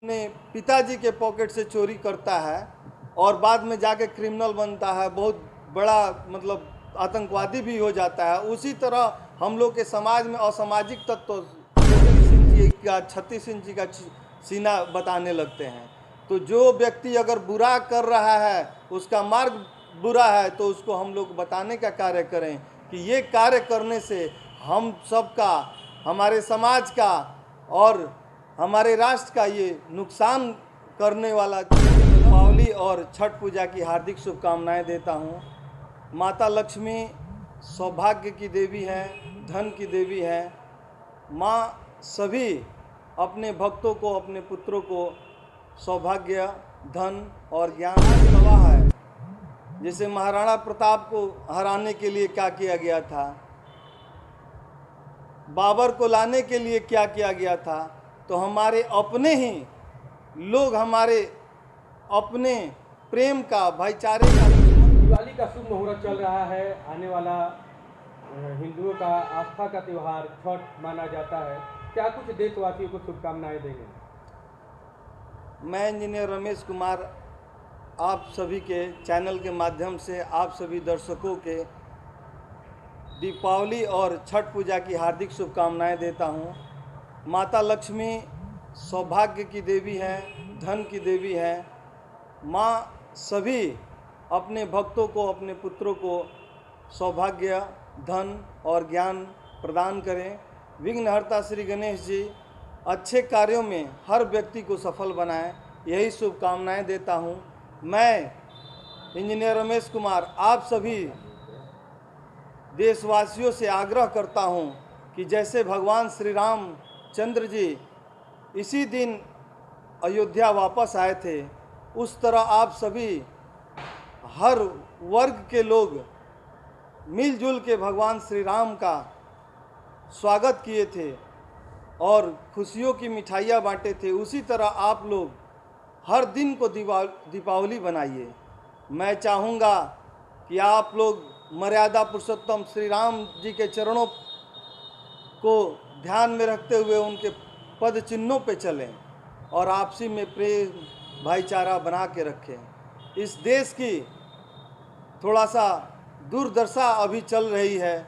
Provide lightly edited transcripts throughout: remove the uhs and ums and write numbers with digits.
अपने पिताजी के पॉकेट से चोरी करता है और बाद में जाके क्रिमिनल बनता है, बहुत बड़ा मतलब आतंकवादी भी हो जाता है। उसी तरह हम लोग के समाज में असामाजिक तत्व 35 इंची का 36 इंची का सीना बताने लगते हैं। तो जो व्यक्ति अगर बुरा कर रहा है, उसका मार्ग बुरा है, तो उसको हम लोग बताने का कार्य करें कि ये कार्य करने से हम सबका, हमारे समाज का और हमारे राष्ट्र का ये नुकसान करने वाला। दीपावली और छठ पूजा की हार्दिक शुभकामनाएं देता हूँ। माता लक्ष्मी सौभाग्य की देवी हैं, धन की देवी हैं। माँ सभी अपने भक्तों को, अपने पुत्रों को सौभाग्य, धन और ज्ञान गवाह है। जैसे महाराणा प्रताप को हराने के लिए क्या किया गया था, बाबर को लाने के लिए क्या किया गया था, तो हमारे अपने ही लोग, हमारे अपने प्रेम का, भाईचारे का। दिवाली का शुभ मुहूर्त चल रहा है। आने वाला हिंदुओं का आस्था का त्यौहार छठ माना जाता है। क्या कुछ देशवासियों को शुभकामनाएं देंगे? मैं इंजीनियर रमेश कुमार आप सभी के चैनल के माध्यम से आप सभी दर्शकों के दीपावली और छठ पूजा की हार्दिक शुभकामनाएं देता हूं। माता लक्ष्मी सौभाग्य की देवी हैं, धन की देवी हैं। माँ सभी अपने भक्तों को, अपने पुत्रों को सौभाग्य, धन और ज्ञान प्रदान करें। विघ्नहर्ता श्री गणेश जी अच्छे कार्यों में हर व्यक्ति को सफल बनाएं, यही शुभकामनाएं देता हूं। मैं इंजीनियर रमेश कुमार आप सभी देशवासियों से आग्रह करता हूं कि जैसे भगवान श्री राम चंद्र जी इसी दिन अयोध्या वापस आए थे, उस तरह आप सभी हर वर्ग के लोग मिलजुल के भगवान श्री राम का स्वागत किए थे और खुशियों की मिठाइयाँ बांटे थे। उसी तरह आप लोग हर दिन को दीपावली बनाइए। मैं चाहूँगा कि आप लोग मर्यादा पुरुषोत्तम श्री राम जी के चरणों को ध्यान में रखते हुए उनके पद चिन्हों पे चलें और आपसी में प्रेम भाईचारा बना के रखें। इस देश की थोड़ा सा दुर्दशा अभी चल रही है।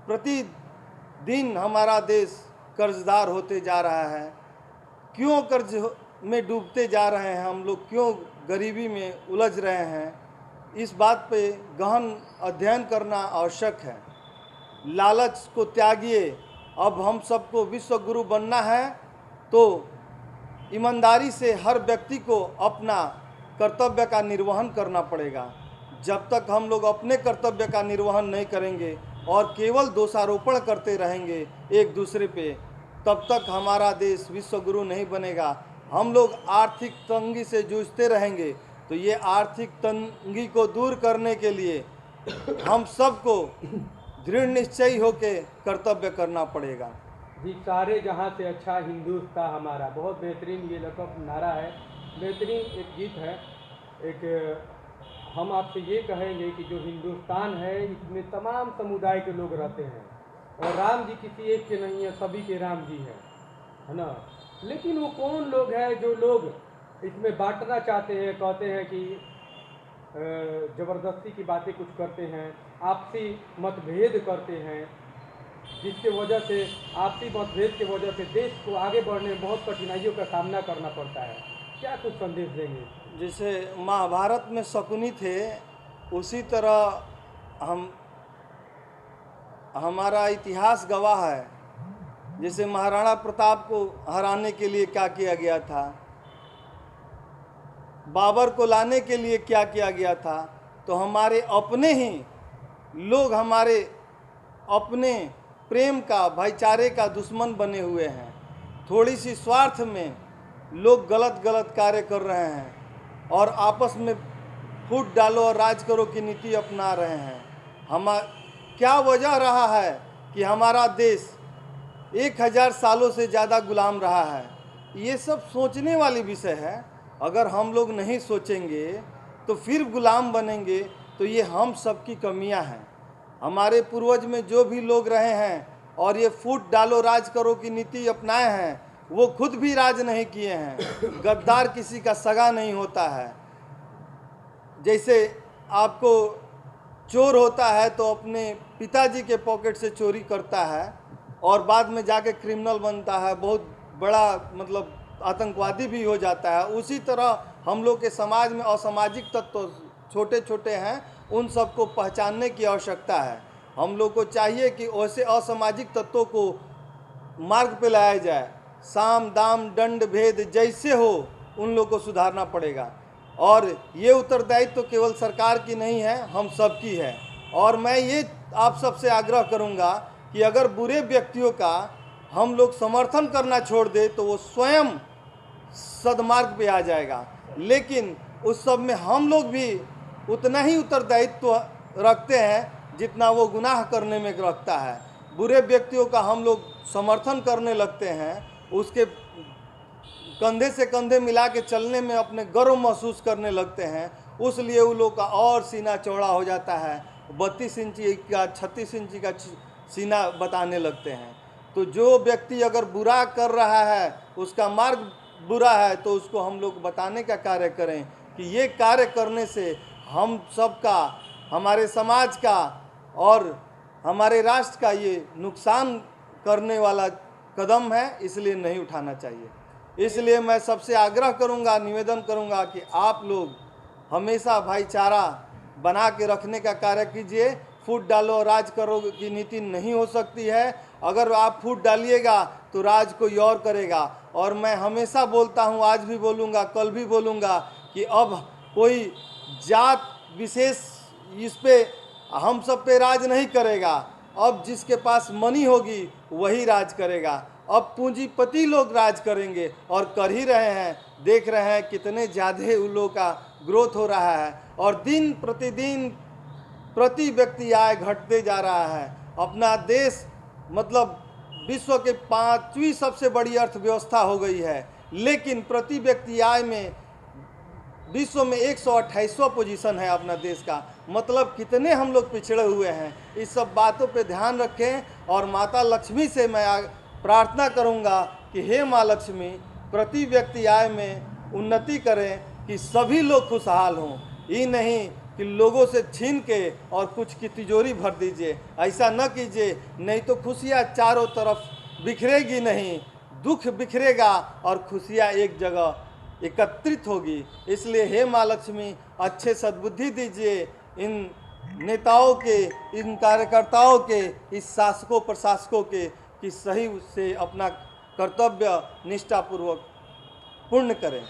प्रतिदिन हमारा देश कर्जदार होते जा रहा है। क्यों कर्ज में डूबते जा रहे हैं हम लोग, क्यों गरीबी में उलझ रहे हैं, इस बात पे गहन अध्ययन करना आवश्यक है। लालच को त्यागिए। अब हम सबको विश्व गुरु बनना है तो ईमानदारी से हर व्यक्ति को अपना कर्तव्य का निर्वहन करना पड़ेगा। जब तक हम लोग अपने कर्तव्य का निर्वहन नहीं करेंगे और केवल दोषारोपण करते रहेंगे एक दूसरे पे, तब तक हमारा देश विश्व गुरु नहीं बनेगा। हम लोग आर्थिक तंगी से जूझते रहेंगे। तो ये आर्थिक तंगी को दूर करने के लिए हम सबको दृढ़ निश्चयी होकर कर्तव्य करना पड़ेगा। जी, सारे जहाँ से अच्छा हिंदुस्तान हमारा, बहुत बेहतरीन ये लकब नारा है, बेहतरीन एक गीत है। एक हम आपसे ये कहेंगे कि जो हिंदुस्तान है इसमें तमाम समुदाय के लोग रहते हैं और राम जी किसी एक के नहीं है, सभी के राम जी हैं, है ना। लेकिन वो कौन लोग हैं जो लोग इसमें बांटना चाहते हैं, कहते हैं कि ज़बरदस्ती की बातें कुछ करते हैं, आपसी मतभेद करते हैं, जिसके वजह से आपसी मतभेद की वजह से देश को आगे बढ़ने में बहुत कठिनाइयों का सामना करना पड़ता है। क्या कुछ संदेश देंगे? जैसे महाभारत में शकुनी थे, उसी तरह हमारा इतिहास गवाह है। जैसे महाराणा प्रताप को हराने के लिए क्या किया गया था, बाबर को लाने के लिए क्या किया गया था, तो हमारे अपने ही लोग, हमारे अपने प्रेम का, भाईचारे का दुश्मन बने हुए हैं। थोड़ी सी स्वार्थ में लोग गलत गलत कार्य कर रहे हैं और आपस में फूट डालो और राज करो की नीति अपना रहे हैं। क्या वजह रहा है कि हमारा देश 1000 सालों से ज़्यादा गुलाम रहा है? ये सब सोचने वाली विषय है। अगर हम लोग नहीं सोचेंगे तो फिर गुलाम बनेंगे, तो ये हम सब की कमियां हैं। हमारे पूर्वज में जो भी लोग रहे हैं और ये फूट डालो राज करो की नीति अपनाए हैं, वो खुद भी राज नहीं किए हैं। गद्दार किसी का सगा नहीं होता है। जैसे आपको चोर होता है तो अपने पिताजी के पॉकेट से चोरी करता है और बाद में जाके क्रिमिनल बनता है, बहुत बड़ा मतलब आतंकवादी भी हो जाता है। उसी तरह हम लोग के समाज में असामाजिक तत्व छोटे छोटे हैं, उन सबको पहचानने की आवश्यकता है। हम लोग को चाहिए कि वैसे असामाजिक तत्वों को मार्ग पे लाया जाए। साम दाम दंड भेद जैसे हो उन लोग को सुधारना पड़ेगा। और ये उत्तरदायित्व तो केवल सरकार की नहीं है, हम सब की है। और मैं ये आप सबसे आग्रह करूँगा कि अगर बुरे व्यक्तियों का हम लोग समर्थन करना छोड़ दे तो वो स्वयं सदमार्ग पे आ जाएगा। लेकिन उस सब में हम लोग भी उतना ही उत्तरदायित्व रखते हैं जितना वो गुनाह करने में रखता है। बुरे व्यक्तियों का हम लोग समर्थन करने लगते हैं, उसके कंधे से कंधे मिला के चलने में अपने गर्व महसूस करने लगते हैं। उसलिए उन लोग का और सीना चौड़ा हो जाता है, 32 इंची का 36 इंची का सीना बताने लगते हैं। तो जो व्यक्ति अगर बुरा कर रहा है, उसका मार्ग बुरा है, तो उसको हम लोग बताने का कार्य करें कि ये कार्य करने से हम सबका, हमारे समाज का और हमारे राष्ट्र का ये नुकसान करने वाला कदम है, इसलिए नहीं उठाना चाहिए। इसलिए मैं सबसे आग्रह करूंगा, निवेदन करूंगा कि आप लोग हमेशा भाईचारा बना के रखने का कार्य कीजिए। फूट डालो राज करो की नीति नहीं हो सकती है। अगर आप फूट डालिएगा तो राज कोई और करेगा। और मैं हमेशा बोलता हूं, आज भी बोलूँगा, कल भी बोलूँगा कि अब कोई जात विशेष इस पे हम सब पे राज नहीं करेगा। अब जिसके पास मनी होगी वही राज करेगा। अब पूंजीपति लोग राज करेंगे और कर ही रहे हैं। देख रहे हैं कितने ज़्यादा उन लोगों का ग्रोथ हो रहा है और दिन प्रतिदिन प्रति व्यक्ति आय घटते जा रहा है। अपना देश मतलब विश्व के 5वीं सबसे बड़ी अर्थव्यवस्था हो गई है, लेकिन प्रति व्यक्ति आय में विश्व में 128वां पोजीशन है अपना देश का। मतलब कितने हम लोग पिछड़े हुए हैं। इस सब बातों पे ध्यान रखें और माता लक्ष्मी से मैं प्रार्थना करूंगा कि हे माँ लक्ष्मी, प्रति व्यक्ति आय में उन्नति करें कि सभी लोग खुशहाल हों। ये नहीं कि लोगों से छीन के और कुछ की तिजोरी भर दीजिए। ऐसा न कीजिए, नहीं तो खुशियाँ चारों तरफ बिखरेगी नहीं, दुख बिखरेगा और खुशियाँ एक जगह एकत्रित होगी। इसलिए हे माँ लक्ष्मी, अच्छे सद्बुद्धि दीजिए इन नेताओं के, इन कार्यकर्ताओं के, इस शासकों प्रशासकों के, कि सही से अपना कर्तव्य निष्ठापूर्वक पूर्ण करें।